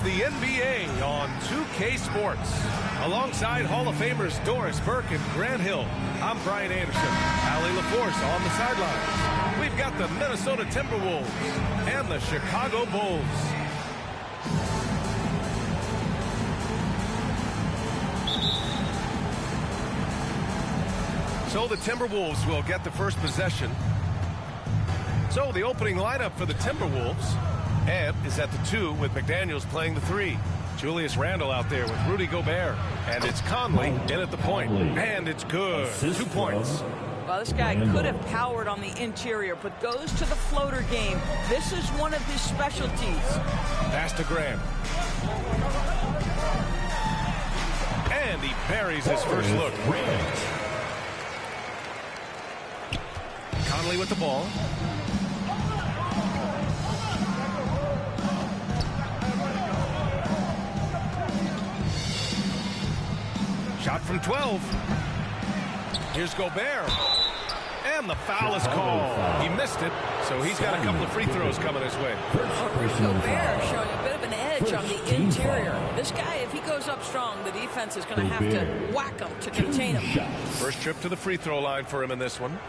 the NBA on 2K Sports. Alongside Hall of Famers Doris Burke and Grant Hill, I'm Brian Anderson. Allie LaForce on the sidelines. We've got the Minnesota Timberwolves and the Chicago Bulls. So the Timberwolves will get the first possession. So the opening lineup for the Timberwolves. Ant is at the 2 with McDaniels playing the 3. Julius Randle out there with Rudy Gobert. And it's Conley in at the point. And it's good. 2 points. Well, this guy could have powered on the interior, but goes to the floater game. This is one of his specialties. Pass to Grant. And he buries his first look. Conley with the ball. Shot from 12. Here's Gobert. And the foul is called. He missed it, so he's got a couple of free throws coming his way. Gobert showing a bit of an edge on the interior. This guy, if he goes up strong, the defense is going to have to whack him to contain him. First trip to the free throw line for him in this one.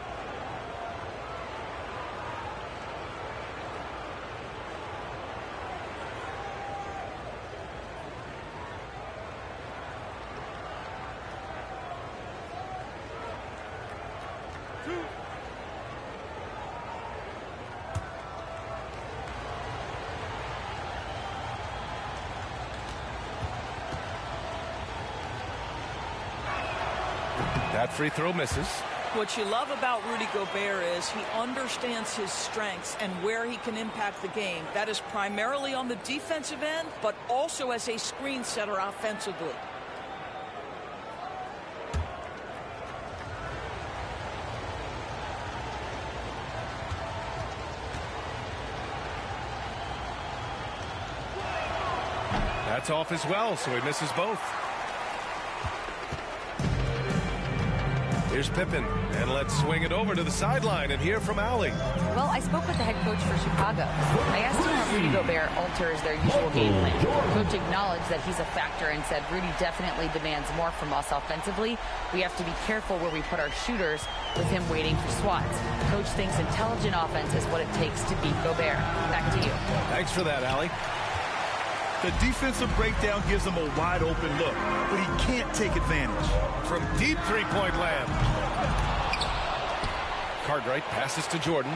That free throw misses. What you love about Rudy Gobert is he understands his strengths and where he can impact the game. That is primarily on the defensive end, but also as a screen setter offensively. That's off as well, so he misses both. Here's Pippen, and let's swing it over to the sideline and hear from Allie. Well, I spoke with the head coach for Chicago. I asked him how Rudy Gobert alters their usual game plan. The coach acknowledged that he's a factor and said Rudy definitely demands more from us offensively. We have to be careful where we put our shooters with him waiting for swats. Coach thinks intelligent offense is what it takes to beat Gobert. Back to you. Thanks for that, Allie. The defensive breakdown gives him a wide open look, but he can't take advantage. From deep three-point land. Cartwright passes to Jordan.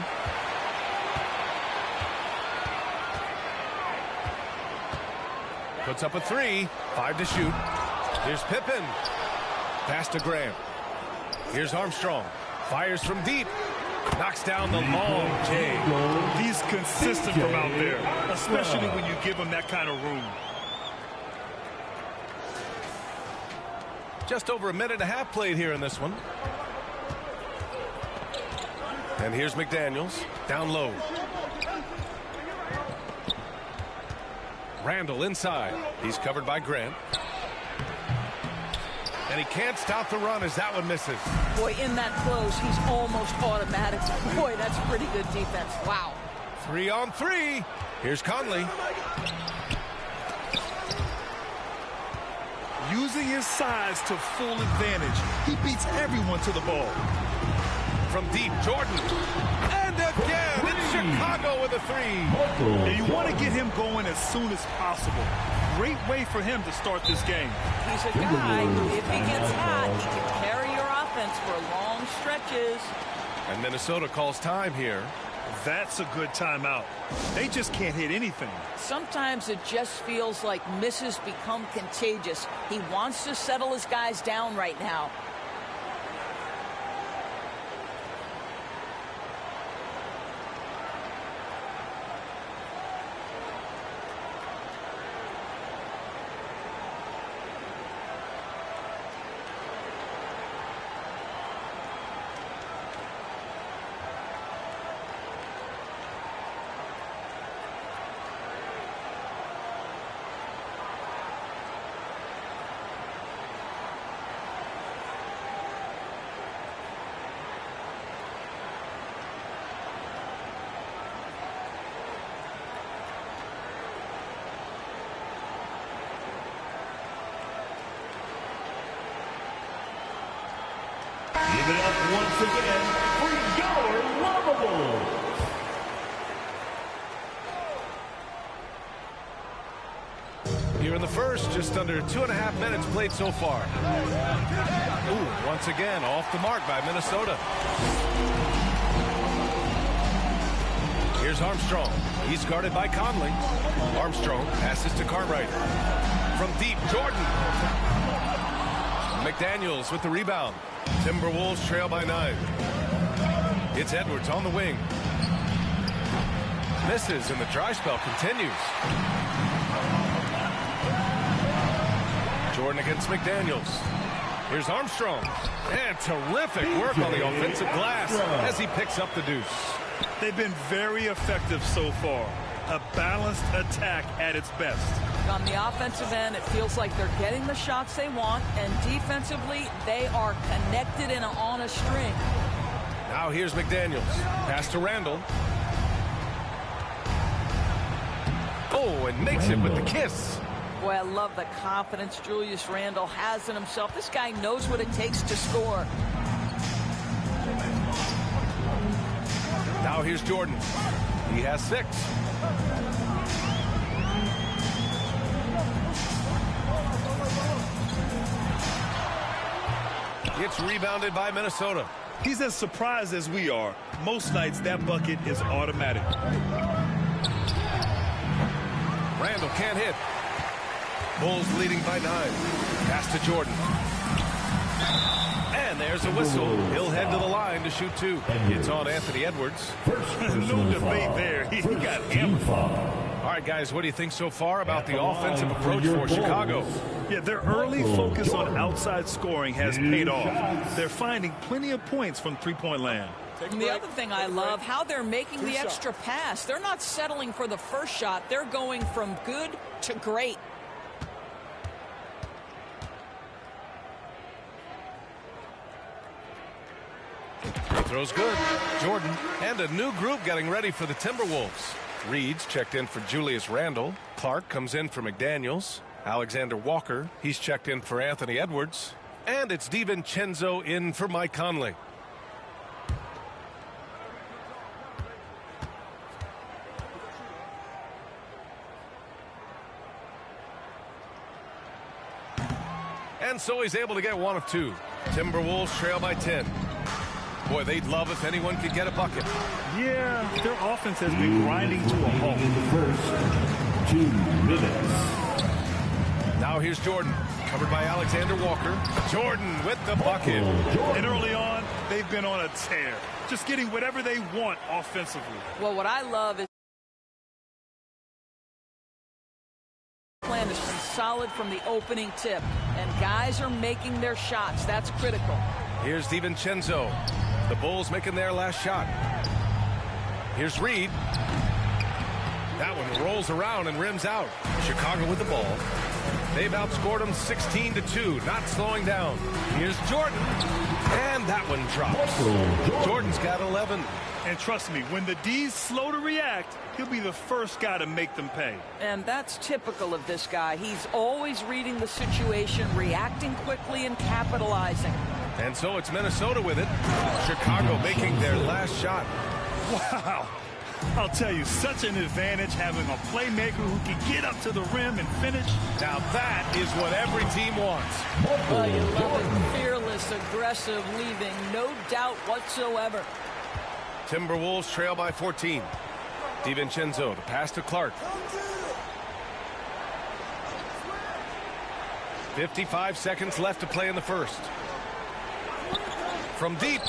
Puts up a 3. 5 to shoot. Here's Pippen. Pass to Grant. Here's Armstrong. Fires from deep. Knocks down the long J. He's consistent from out there, especially when you give him that kind of room. Just over a minute and a half played here in this one. And here's McDaniels down low. Randle inside. He's covered by Grant. And he can't stop the run as that one misses. Boy, in that close, he's almost automatic. Boy, that's pretty good defense. Wow. 3 on 3. Here's Conley. Using his size to full advantage, he beats everyone to the ball. From deep, Jordan. And again, it's Chicago with a 3. And you want to get him going as soon as possible. Great way for him to start this game. He's a guy, if he gets hot, he can carry your offense for long stretches. And Minnesota calls time here. That's a good timeout. They just can't hit anything. Sometimes it just feels like misses become contagious. He wants to settle his guys down right now. once again for your lavables. Here in the first, just under 2.5 minutes played so far. Ooh, once again, off the mark by Minnesota. Here's Armstrong. He's guarded by Conley. Armstrong passes to Cartwright. From deep, Jordan. McDaniels with the rebound. Timberwolves trail by 9. It's Edwards on the wing. Misses, and the dry spell continues. Jordan against McDaniels. Here's Armstrong. And terrific work on the offensive glass as he picks up the deuce. They've been very effective so far. A balanced attack at its best. On the offensive end, it feels like they're getting the shots they want, and defensively, they are connected and on a string. Now here's McDaniels. Pass to Randall. Oh, and makes it with the kiss. Boy, I love the confidence Julius Randle has in himself. This guy knows what it takes to score. Now here's Jordan. He has 6. It's rebounded by Minnesota. He's as surprised as we are. Most nights, that bucket is automatic. Randall can't hit. Bulls leading by 9. Pass to Jordan. And there's a whistle. He'll head to the line to shoot 2. It's on Anthony Edwards. No debate there. He got hammered. All right, guys, what do you think so far about the offensive approach for Chicago? Yeah, their early focus on outside scoring has paid off. They're finding plenty of points from three-point land. And the other thing I love, how they're making the extra pass. They're not settling for the first shot. They're going from good to great. Free throw's good. Jordan and a new group getting ready for the Timberwolves. Reed's checked in for Julius Randle. Clark comes in for McDaniels. Alexander Walker, he's checked in for Anthony Edwards. And it's DiVincenzo in for Mike Conley. And so he's able to get 1 of 2. Timberwolves trail by 10. Boy, they'd love if anyone could get a bucket. Yeah, their offense has been grinding to a halt. In the first 2 minutes. Now here's Jordan, covered by Alexander Walker. Jordan with the bucket. And early on, they've been on a tear. Just getting whatever they want offensively. Well, what I love is plan has been solid from the opening tip, and guys are making their shots. That's critical. Here's DiVincenzo. The Bulls making their last shot. Here's Reed. That one rolls around and rims out. Chicago with the ball. They've outscored them 16-2, not slowing down. Here's Jordan. And that one drops. Jordan's got 11. And trust me, when the D's slow to react, he'll be the first guy to make them pay. And that's typical of this guy. He's always reading the situation, reacting quickly, and capitalizing. And so it's Minnesota with it. Chicago making their last shot. Wow. I'll tell you, such an advantage having a playmaker who can get up to the rim and finish. Now that is what every team wants. Oh, you love it. Fearless, aggressive, leaving no doubt whatsoever. Timberwolves trail by 14. DiVincenzo, the pass to Clark. 55 seconds left to play in the first. From deep.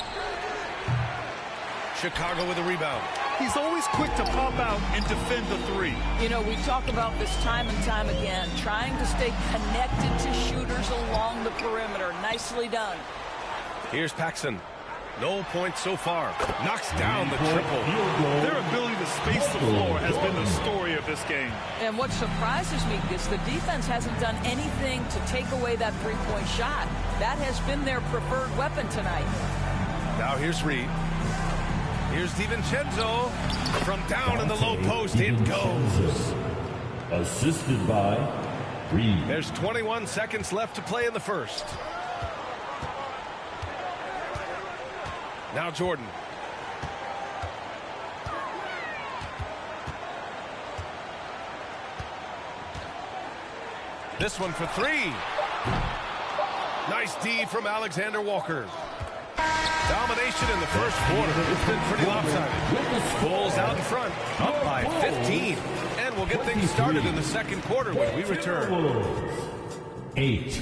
Chicago with a rebound. He's always quick to pop out and defend the 3. You know, we talk about this time and time again, trying to stay connected to shooters along the perimeter. Nicely done. Here's Paxson. No points so far. Knocks down the triple. Their ability to space the floor has been the story of this game. And what surprises me is the defense hasn't done anything to take away that three-point shot. That has been their preferred weapon tonight. Now here's Reed. Here's DiVincenzo. From down in the low post, it goes. Assisted by Reed. There's 21 seconds left to play in the first. Now Jordan. This one for three. Nice D from Alexander Walker. Domination in the first quarter. It's been pretty lopsided. Bulls out in front, up by 15. And we'll get things started in the second quarter when we return. 8.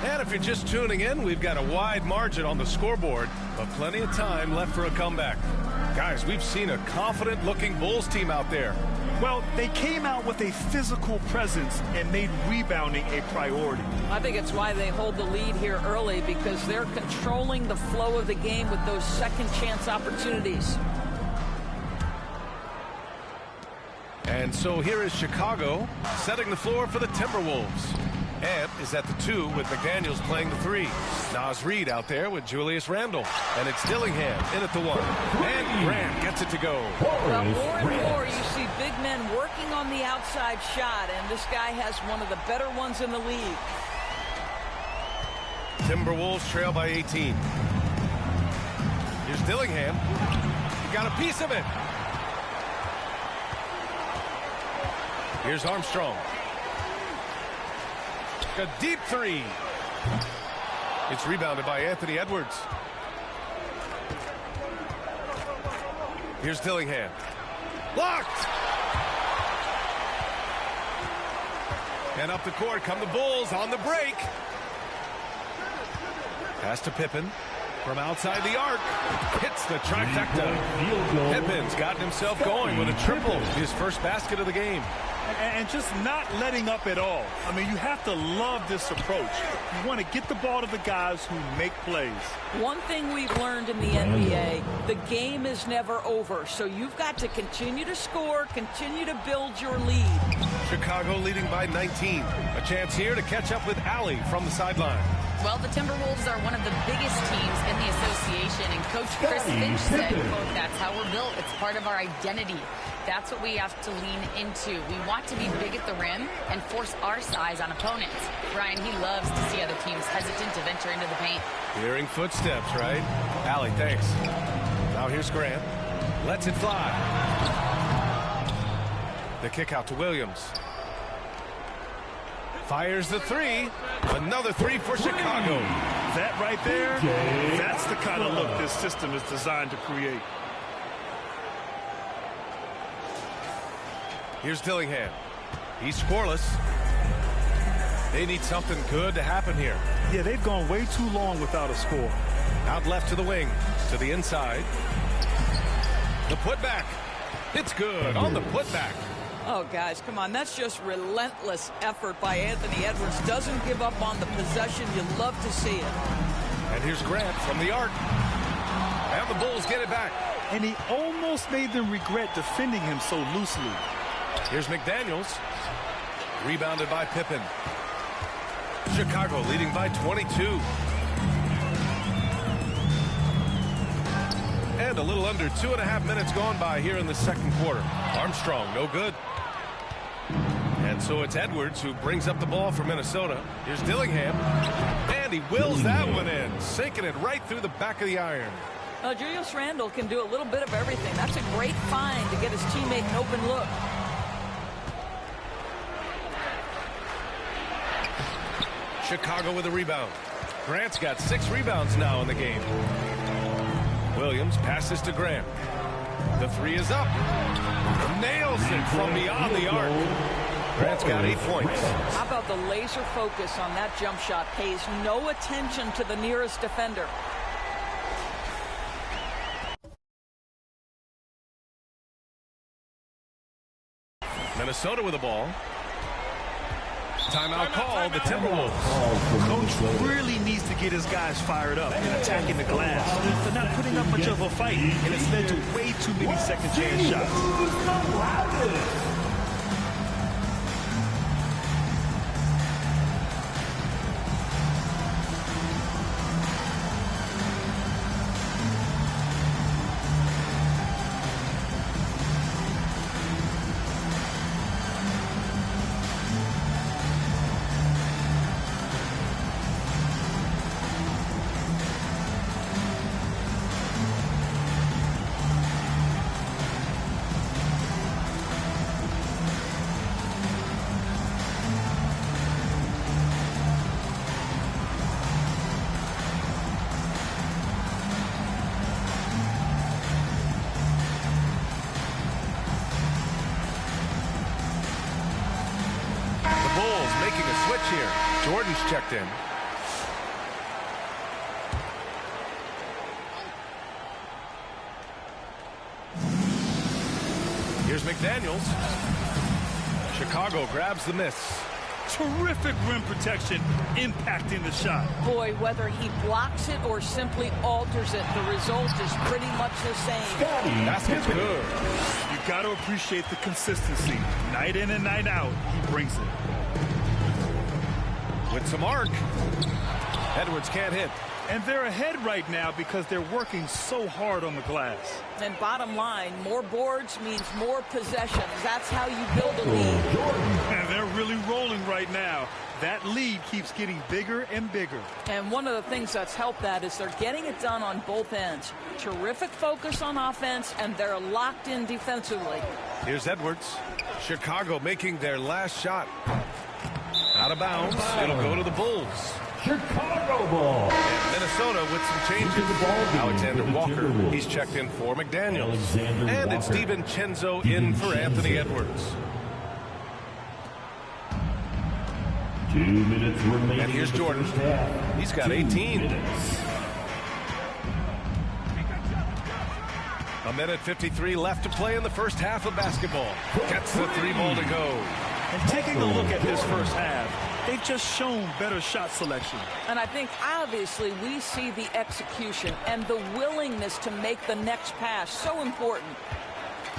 And if you're just tuning in, we've got a wide margin on the scoreboard, but plenty of time left for a comeback. Guys, we've seen a confident-looking Bulls team out there. Well, they came out with a physical presence and made rebounding a priority. I think it's why they hold the lead here early, because they're controlling the flow of the game with those second chance opportunities. And so here is Chicago setting the floor for the Timberwolves. Ant is at the 2 with McDaniels playing the 3. Naz Reid out there with Julius Randle. And it's Dillingham in at the 1. And Grant gets it to go. Well, more and more you see big men working on the outside shot, and this guy has one of the better ones in the league. Timberwolves trail by 18. Here's Dillingham. He got a piece of it. Here's Armstrong. A deep 3. It's rebounded by Anthony Edwards. Here's Dillingham. Blocked! And up the court come the Bulls on the break. Pass to Pippen from outside the arc. Hits the trifecta. Pippen's gotten himself going with a triple. His first basket of the game. And just not letting up at all. I mean, you have to love this approach. You want to get the ball to the guys who make plays. One thing we've learned in the NBA, the game is never over. So you've got to continue to score, continue to build your lead. Chicago leading by 19. A chance here to catch up with Allie from the sideline. Well, the Timberwolves are one of the biggest teams in the association, and Coach Chris Finch said, quote, "That's how we're built. It's part of our identity. That's what we have to lean into. We want to be big at the rim and force our size on opponents." Ryan, he loves to see other teams hesitant to venture into the paint. Hearing footsteps, right? Allie, thanks. Now here's Grant. Lets it fly. The kick out to Williams. Fires the 3. Another 3 for Chicago. That right there, that's the kind of look this system is designed to create. Here's Dillingham. He's scoreless. They need something good to happen here. Yeah, they've gone way too long without a score. Out left to the wing. To the inside. The putback. It's good on the putback. Oh, guys, come on. That's just relentless effort by Anthony Edwards. Doesn't give up on the possession. You love to see it. And here's Grant from the arc. And the Bulls get it back. And he almost made them regret defending him so loosely. Here's McDaniels. Rebounded by Pippen. Chicago leading by 22. And a little under 2.5 minutes gone by here in the second quarter. Armstrong, no good. And so it's Edwards who brings up the ball for Minnesota. Here's Dillingham. And he wills that one in, sinking it right through the back of the iron. Julius Randle can do a little bit of everything. That's a great find to get his teammate an open look. Chicago with a rebound. Grant's got 6 rebounds now in the game. Williams passes to Grant. The 3 is up. Nails it from beyond the arc. Grant's got 8 points. How about the laser focus on that jump shot? Pays no attention to the nearest defender. Minnesota with the ball. Timeout call, the Timberwolves. Coach really needs to get his guys fired up and attacking the glass. They're not putting up much of a fight, and it's led to way too many second chance shots. making a switch here. Jordan's checked in. Here's McDaniels. Chicago grabs the miss. Terrific rim protection impacting the shot. Boy, whether he blocks it or simply alters it, the result is pretty much the same. Basket's good. You got to appreciate the consistency. Night in and night out, he brings it. With some arc. Edwards can't hit. And they're ahead right now because they're working so hard on the glass. And bottom line, more boards means more possessions. That's how you build a lead. And they're really rolling right now. That lead keeps getting bigger and bigger. And one of the things that's helped that is they're getting it done on both ends. Terrific focus on offense, and they're locked in defensively. Here's Edwards. Chicago making their last shot. Out of bounds. It'll go to the Bulls. Chicago ball. And Minnesota with some changes. Alexander Walker, he's checked in for McDaniels. And it's DiVincenzo in for Anthony Edwards. 2 minutes remaining. And here's Jordan. He's got 18. A minute 53 left to play in the first half of basketball. Gets the 3 ball to go. And taking a look at this first half, they've just shown better shot selection. And I think, obviously, we see the execution and the willingness to make the next pass. So important.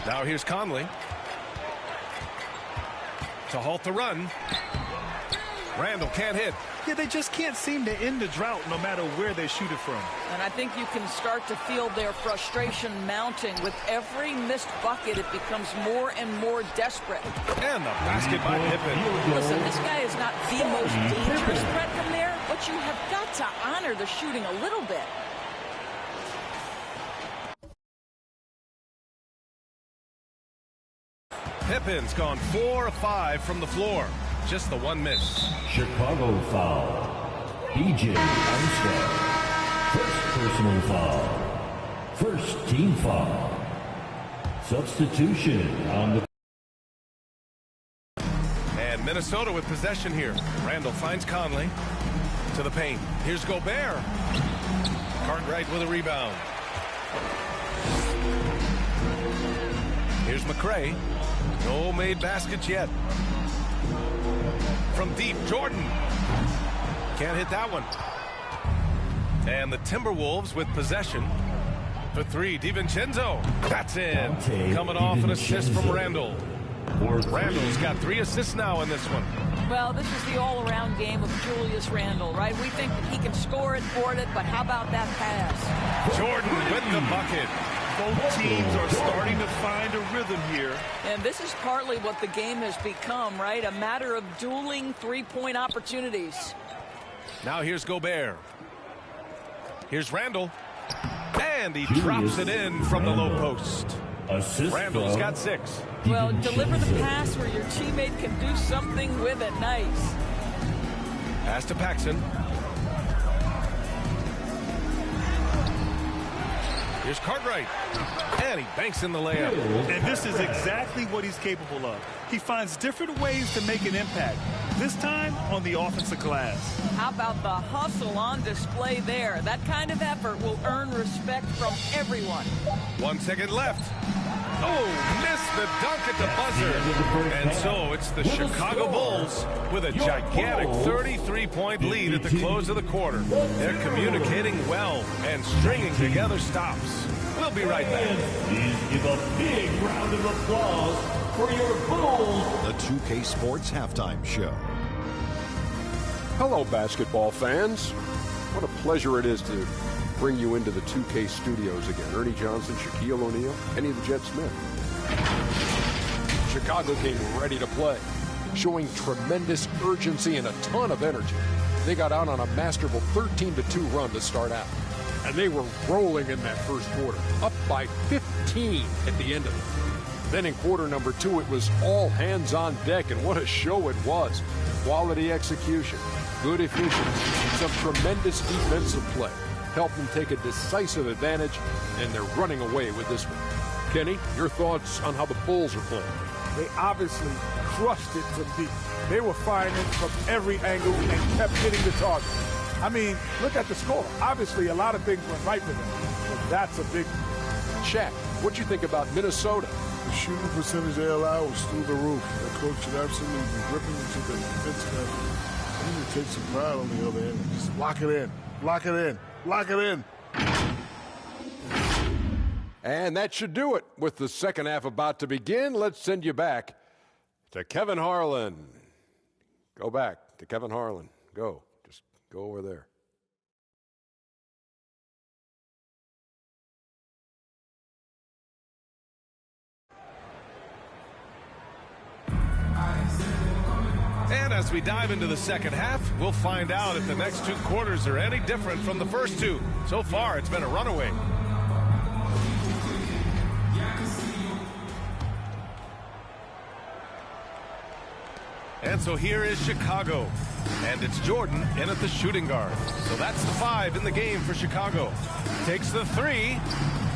Now here's Conley. To halt the run. Randall can't hit. Yeah, they just can't seem to end the drought no matter where they shoot it from. And I think you can start to feel their frustration mounting. With every missed bucket, it becomes more and more desperate. And the basket by Pippen. Listen, this guy is not the most dangerous threat from there, but you have got to honor the shooting a little bit. Pippen's gone 4 of 5 from the floor. Just the 1 miss. Chicago foul. DJ Armstead. First personal foul. First team foul. Substitution on the... And Minnesota with possession here. Randall finds Conley. To the paint. Here's Gobert. Cartwright with a rebound. Here's McRae. No made baskets yet. From deep, Jordan. Can't hit that one. And the Timberwolves with possession. For 3, DiVincenzo. That's in. Coming off an assist from Randall. Randall's got 3 assists now in this one. Well, this is the all-around game of Julius Randle, right? We think that he can score it, board it, but how about that pass? Jordan with the bucket. Both teams are starting to find a rhythm here. And this is partly what the game has become, right? A matter of dueling three-point opportunities. Now here's Gobert. Here's Randall. And he drops it in from the low post. Randall's got 6. Well, deliver the pass where your teammate can do something with it. Nice. Pass to Paxson. Here's Cartwright. And he banks in the layup. And this is exactly what he's capable of. He finds different ways to make an impact. This time on the offensive glass. How about the hustle on display there? That kind of effort will earn respect from everyone. 1 second left. Oh, missed the dunk at the buzzer. And so it's the Chicago Bulls with a gigantic 33-point lead at the close of the quarter. They're communicating well and stringing together stops. We'll be right back. Please give a big round of applause for your Bulls. The 2K Sports Halftime Show. Hello, basketball fans. What a pleasure it is to bring you into the 2K studios again. Ernie Johnson, Shaquille O'Neal, Kenny the Jet Smith. Chicago came ready to play, showing tremendous urgency and a ton of energy. They got out on a masterful 13-2 run to start out. And they were rolling in that first quarter, up by 15 at the end of it. Then in quarter number 2, it was all hands on deck, and what a show it was. Quality execution, good efficiency, some tremendous defensive play. Helped them take a decisive advantage, and they're running away with this one. Kenny, your thoughts on how the Bulls are playing? They obviously crushed it from deep. They were firing it from every angle and kept hitting the target. I mean, look at the score. Obviously, a lot of things went right for them, but that's a big one. Shaq, what you think about Minnesota? The shooting percentage they allow was through the roof. That coach should absolutely be ripping into the defensive effort. They need to take some pride on the other end and just lock it in, lock it in, lock it in. And that should do it. With the second half about to begin, let's send you back to Kevin Harlan. Go back to Kevin Harlan. Go. Just go over there. And as we dive into the second half, we'll find out if the next two quarters are any different from the first two. So far, it's been a runaway. And so here is Chicago. And it's Jordan in at the shooting guard. So that's the 5 in the game for Chicago. Takes the 3.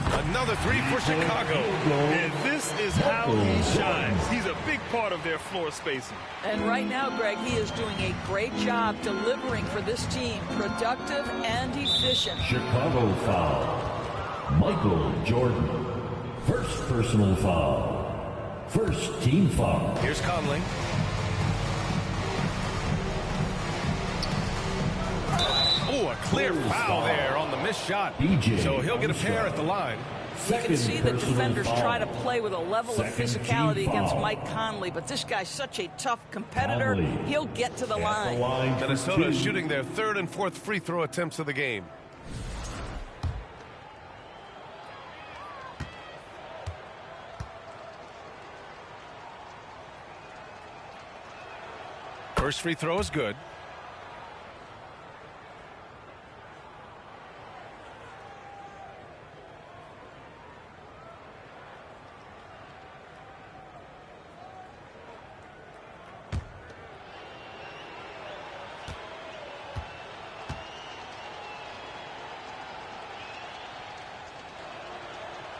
Another 3 for Chicago. And this is how he shines. He's a big part of their floor spacing. And right now, Greg, he is doing a great job delivering for this team. Productive and efficient. Chicago foul. Michael Jordan. First personal foul. First team foul. Here's Conley. Oh, a clear foul there on the missed shot. So he'll get a pair at the line. You can see the defenders try to play with a level of physicality against Mike Conley, but this guy's such a tough competitor, he'll get to the line. Minnesota is shooting their 3rd and 4th free throw attempts of the game. First free throw is good.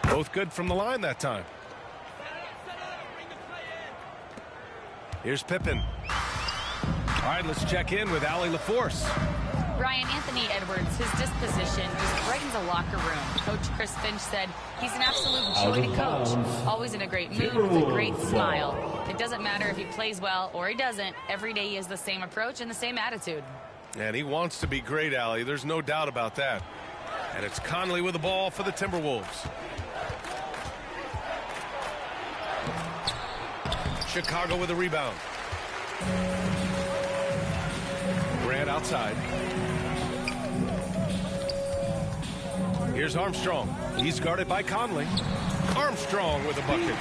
Both good from the line that time. Here's Pippen. All right, let's check in with Allie LaForce. Ryan, Anthony Edwards, his disposition just brightens a locker room. Coach Chris Finch said he's an absolute joy to coach. Always in a great mood with a great smile. It doesn't matter if he plays well or he doesn't. Every day he has the same approach and the same attitude. And he wants to be great, Allie. There's no doubt about that. And it's Conley with the ball for the Timberwolves. Chicago with a rebound. Grant outside. Here's Armstrong. He's guarded by Conley. Armstrong with a bucket.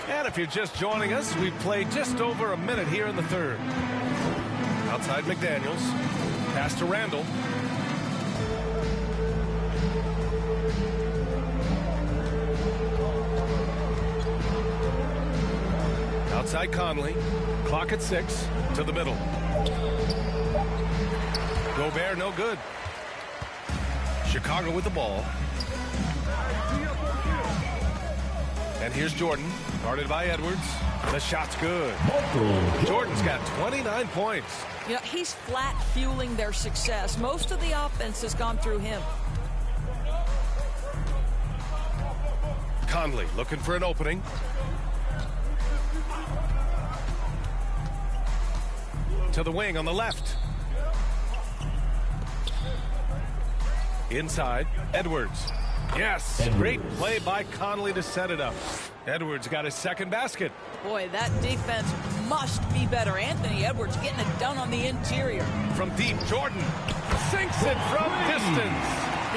And if you're just joining us, we've played just over a minute here in the 3rd. Outside McDaniels. Pass to Randall. Outside Conley. Clock at 6. To the middle. Gobert no good. Chicago with the ball. And here's Jordan. Guarded by Edwards. The shot's good. Jordan's got 29 points. You know, he's flat fueling their success. Most of the offense has gone through him. Conley looking for an opening. To the wing on the left. Inside, Edwards. Yes, great play by Conley to set it up. Edwards got his 2nd basket. Boy, that defense must be better. Anthony Edwards getting it done on the interior. From deep, Jordan sinks it from distance.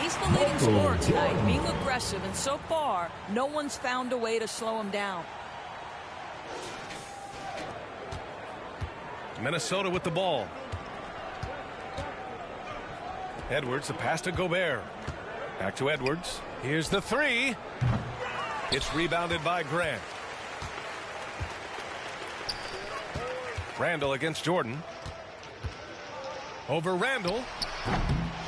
He's the leading scorer tonight, being aggressive, and so far, no one's found a way to slow him down. Minnesota with the ball. Edwards, the pass to Gobert. Back to Edwards. Here's the 3. It's rebounded by Grant. Randall against Jordan. Over Randall.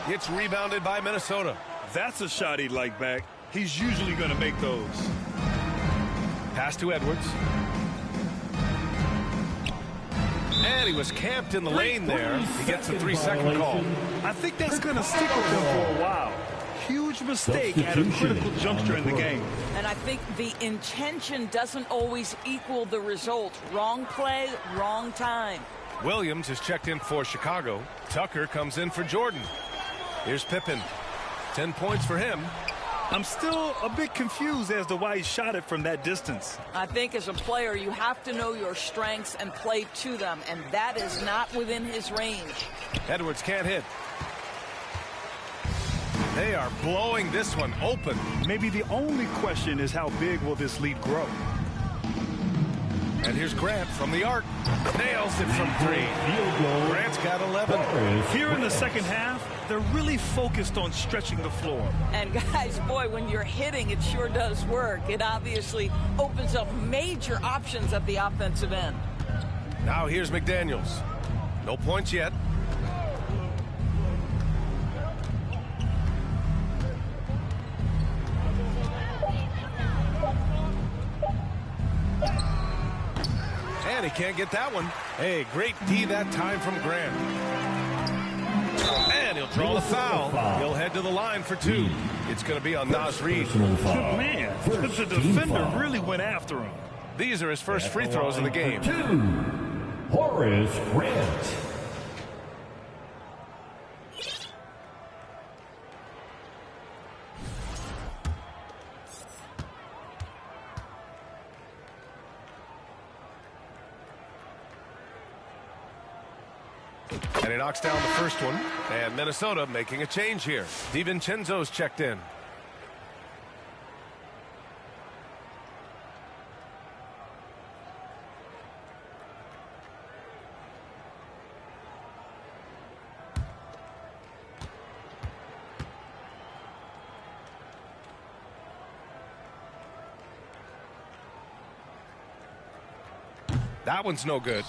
It's rebounded by Minnesota. That's a shot he'd like back. He's usually going to make those. Pass to Edwards. And he was camped in the lane there. He gets a 3-second call. I think that's going to stick with him for a while. Huge mistake at a critical juncture in the game. And I think the intention doesn't always equal the result. Wrong play, wrong time. Williams is checked in for Chicago. Tucker comes in for Jordan. Here's Pippen. 10 points for him. I'm still a bit confused as to why he shot it from that distance. I think as a player, you have to know your strengths and play to them, and that is not within his range. Edwards can't hit. They are blowing this one open. Maybe the only question is how big will this lead grow? And here's Grant from the arc. Nails it from 3. Grant's got 11. Here in the second half, they're really focused on stretching the floor. And guys, boy, when you're hitting, it sure does work. It obviously opens up major options at the offensive end. Now here's McDaniels. No points yet. And he can't get that one. Hey, great D that time from Grant. And he'll draw the foul. He'll head to the line for 2. It's going to be on Naz Reid. Man, the defender really went after him. These are his first free throws of the game. 2, Horace Grant. And he knocks down the first one. And Minnesota making a change here. DiVincenzo's checked in. That one's no good.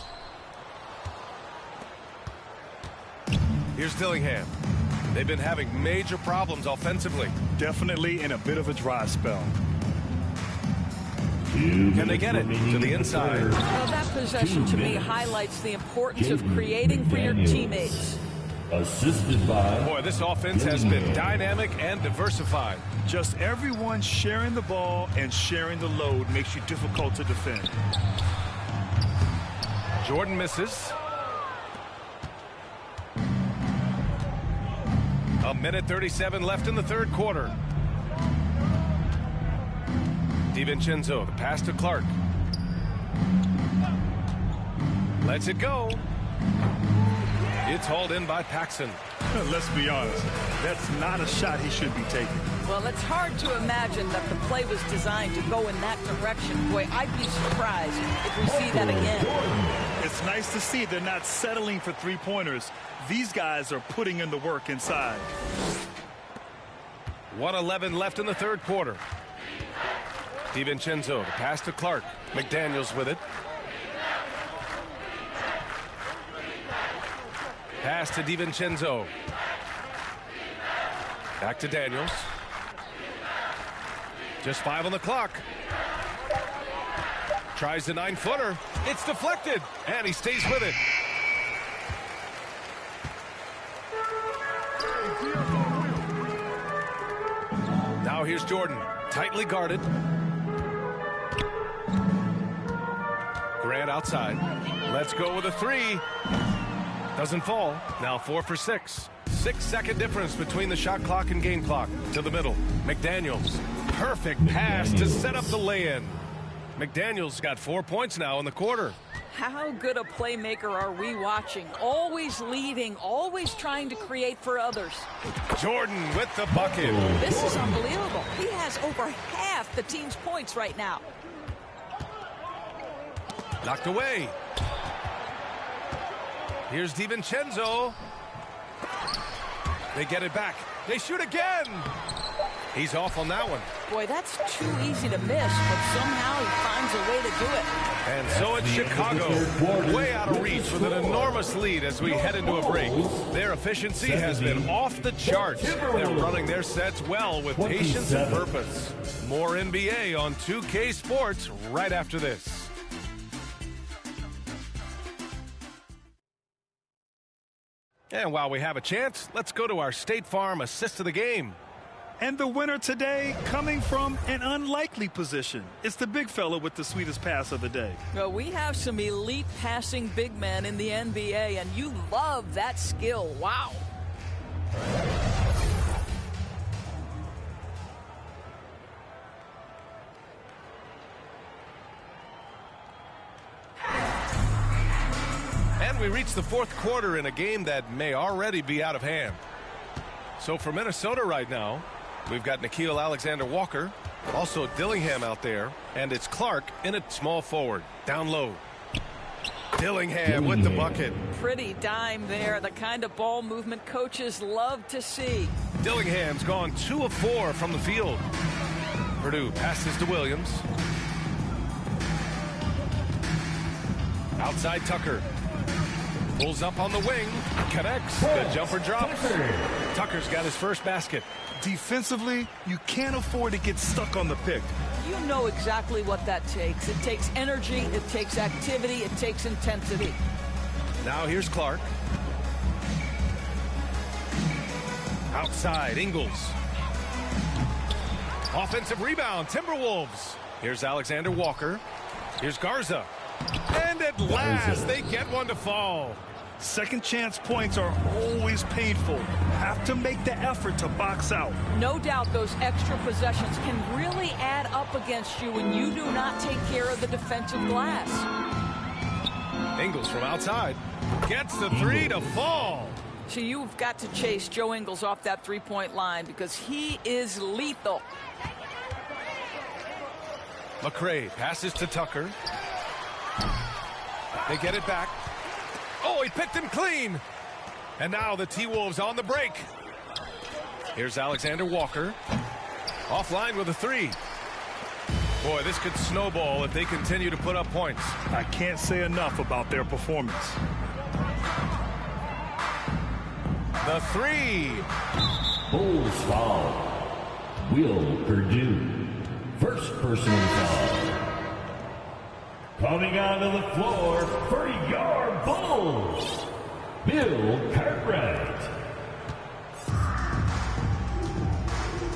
Here's Dillingham. They've been having major problems offensively. Definitely in a bit of a dry spell. Can they get it to the inside? Well, that possession to me highlights the importance of creating for your teammates. Assisted by... Boy, this offense has been dynamic and diversified. Just everyone sharing the ball and sharing the load makes you difficult to defend. Jordan misses. A minute 37 left in the third quarter. DiVincenzo, the pass to Clark. Lets it go. It's hauled in by Paxson. Let's be honest, that's not a shot he should be taking. Well, it's hard to imagine that the play was designed to go in that direction. Boy, I'd be surprised if we see that again. It's nice to see they're not settling for three-pointers. These guys are putting in the work inside. 1:11 left in the third quarter. DiVincenzo, the pass to Clark. McDaniels with it. Pass to DiVincenzo. Back to Daniels. Just 5 on the clock. Tries the 9-footer. It's deflected, and he stays with it. Now here's Jordan, tightly guarded. Grant outside. Let's go with a 3. Doesn't fall. Now 4 for 6. 6-second difference between the shot clock and game clock. To the middle. McDaniels. Perfect pass to set up the lay-in. McDaniels got 4 points now in the quarter. How good a playmaker are we watching? Always leading, always trying to create for others. Jordan with the bucket. This is unbelievable. He has over half the team's points right now. Knocked away. Here's DiVincenzo. They get it back. They shoot again. He's off on that one. Boy, that's too easy to miss, but somehow he finds a way to do it. And so it's Chicago, way out of reach with an enormous lead as we head into a break. Their efficiency has been off the charts. They're running their sets well with patience and purpose. More NBA on 2K Sports right after this. And while we have a chance, let's go to our State Farm assist of the game. And the winner today coming from an unlikely position. It's the big fella with the sweetest pass of the day. Well, we have some elite passing big men in the NBA, and you love that skill. Wow. And we reach the fourth quarter in a game that may already be out of hand. So for Minnesota right now, we've got Nickeil Alexander-Walker, also Dillingham out there, and it's Clark in at small forward, down low. Dillingham with the bucket. Pretty dime there, the kind of ball movement coaches love to see. Dillingham's gone 2 of 4 from the field. Purdue passes to Williams. Outside Tucker. Pulls up on the wing, connects, the jumper drops. Tucker's got his first basket. Defensively, you can't afford to get stuck on the pick. You know exactly what that takes. It takes energy, it takes activity, it takes intensity. Now here's Clark. Outside, Ingles. Offensive rebound, Timberwolves. Here's Alexander Walker. Here's Garza. And at last, they get one to fall. Second chance points are always painful. Have to make the effort to box out. No doubt those extra possessions can really add up against you when you do not take care of the defensive glass. Ingles from outside gets the three to fall. So you've got to chase Joe Ingles off that three-point line because he is lethal. McCray passes to Tucker. They get it back. Oh, he picked him clean. And now the T-Wolves on the break. Here's Alexander Walker. Offline with a three. Boy, this could snowball if they continue to put up points. I can't say enough about their performance. The three. Bulls foul. Will Purdue. First personal foul. Coming onto the floor for your Bulls, Bill Cartwright.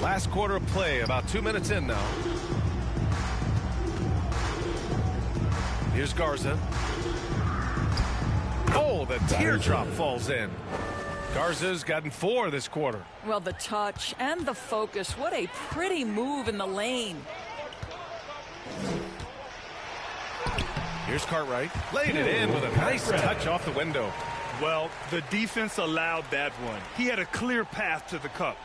Last quarter of play, about 2 minutes in now. Here's Garza. Oh, the teardrop falls in. Garza's gotten 4 this quarter. Well, the touch and the focus. What a pretty move in the lane. Here's Cartwright. Laid it in with a nice touch off the window. Well, the defense allowed that one. He had a clear path to the cup.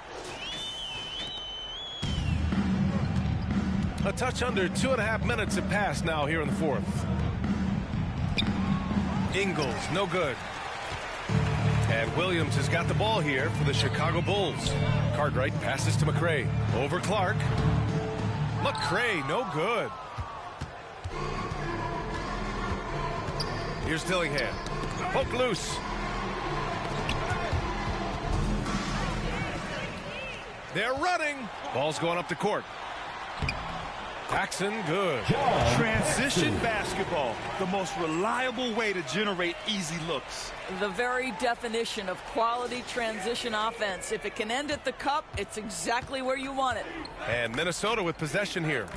A touch under 2.5 minutes have passed now here in the fourth. Ingles, no good. And Williams has got the ball here for the Chicago Bulls. Cartwright passes to McCray. Over Clark. McCray, no good. Here's Dillingham. Poke loose. They're running. Ball's going up the court. Paxson, good. Transition basketball, the most reliable way to generate easy looks. The very definition of quality transition offense. If it can end at the cup, it's exactly where you want it. And Minnesota with possession here.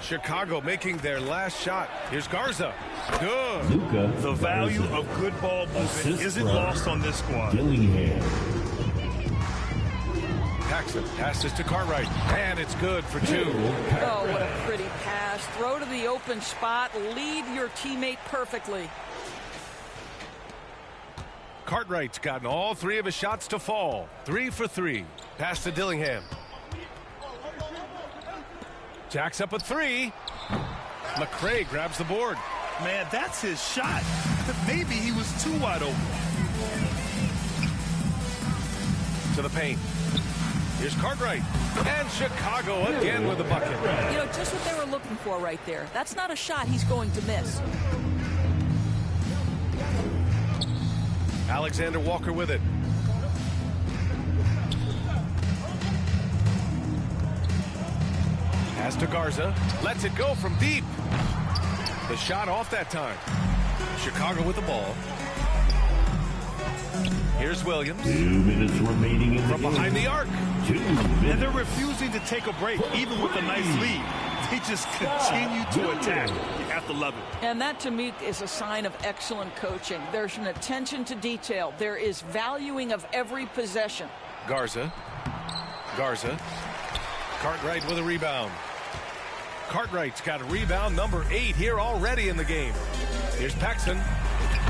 Chicago making their last shot. Here's Garza. Good. Luka. The value of good ball movement isn't lost on this squad. Dillingham. Paxson passes to Cartwright, and it's good for 2. Oh, what a pretty pass. Throw to the open spot. Lead your teammate perfectly. Cartwright's gotten all 3 of his shots to fall. 3 for 3. Pass to Dillingham. Jacks up a 3. McCray grabs the board. Man, that's his shot. Maybe he was too wide open. To the paint. Here's Cartwright. And Chicago again with the bucket. You know, just what they were looking for right there. That's not a shot he's going to miss. Alexander Walker with it. Pass to Garza. Lets it go from deep. The shot off that time. Chicago with the ball. Here's Williams. 2 minutes remaining in the From behind the arc. 2 minutes. And they're refusing to take a break, even with a nice lead. They just continue to attack. You have to love it. And that, to me, is a sign of excellent coaching. There's an attention to detail. There is valuing of every possession. Garza. Cartwright with a rebound. Cartwright's got a rebound number 8 here already in the game. Here's Paxson.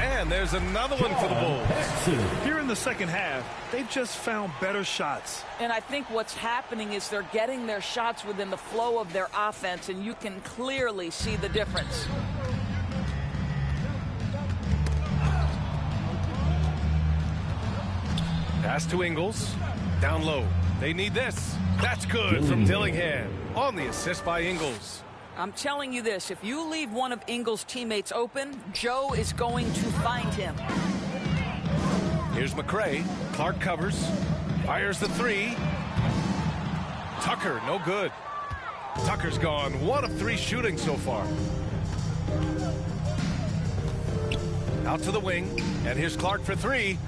And there's another one for the Bulls. Here in the second half, they've just found better shots. And I think what's happening is they're getting their shots within the flow of their offense, and you can clearly see the difference. Pass to Ingles. Down low. They need this. That's good from Dillingham. On the assist by Ingles. I'm telling you this, if you leave one of Ingles' teammates open, Joe is going to find him. Here's McCray. Clark covers. Fires the 3. Tucker, no good. Tucker's gone 1 of 3 shooting so far. Out to the wing. And here's Clark for 3.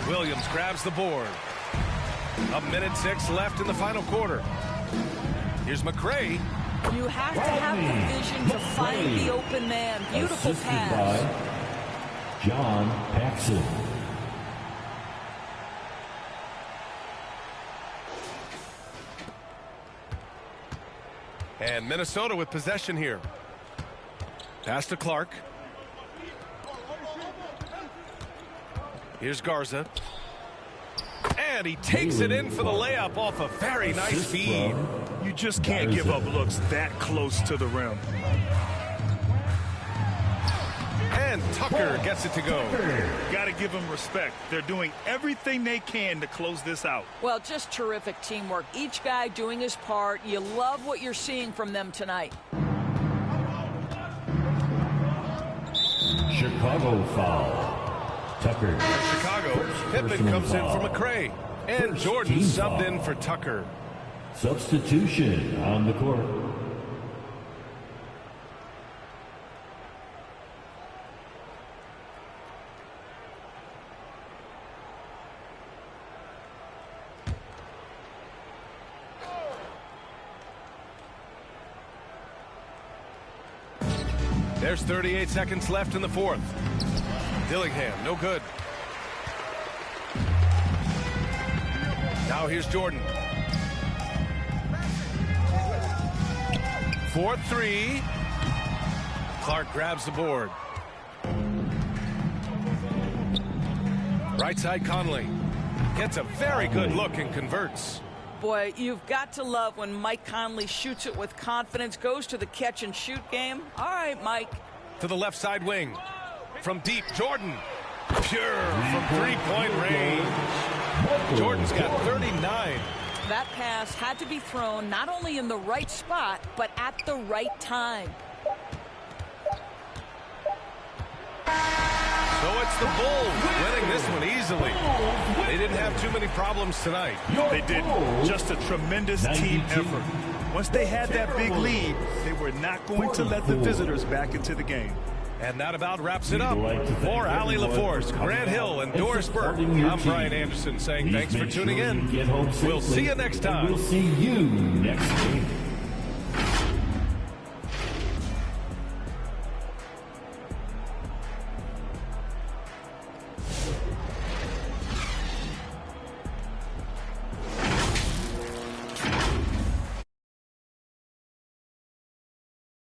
Williams grabs the board. 1:06 left in the final quarter. Here's McCray. You have to have the vision to find the open man. Beautiful Assisted pass. by John Paxson. And Minnesota with possession here. Pass to Clark. Here's Garza. And he takes it in for the layup off a very nice feed. You just can't give up looks that close to the rim. And Tucker gets it to go. Got to give them respect. They're doing everything they can to close this out. Well, just terrific teamwork. Each guy doing his part. You love what you're seeing from them tonight. Chicago foul. Tucker. Chicago. Pippen comes in for McCray. And Jordan subbed in for Tucker. Substitution on the court. There's 38 seconds left in the fourth. Dillingham, no good. Now here's Jordan. 4-3. Clark grabs the board. Right side Conley. Gets a very good look and converts. Boy, you've got to love when Mike Conley shoots it with confidence, goes to the catch and shoot game. All right, Mike. To the left side wing. From deep, Jordan. Pure from three-point range. Jordan's got 39. That pass had to be thrown not only in the right spot, but at the right time. So it's the Bulls winning this one easily. They didn't have too many problems tonight. They didn't. Just a tremendous team effort. Once they had that big lead, they were not going to let the visitors back into the game. And that about wraps it up. For Allie LaForce, Grant Hill, and Doris Burke, I'm Brian Anderson saying thanks for tuning in. We'll see you next time. We'll see you next week.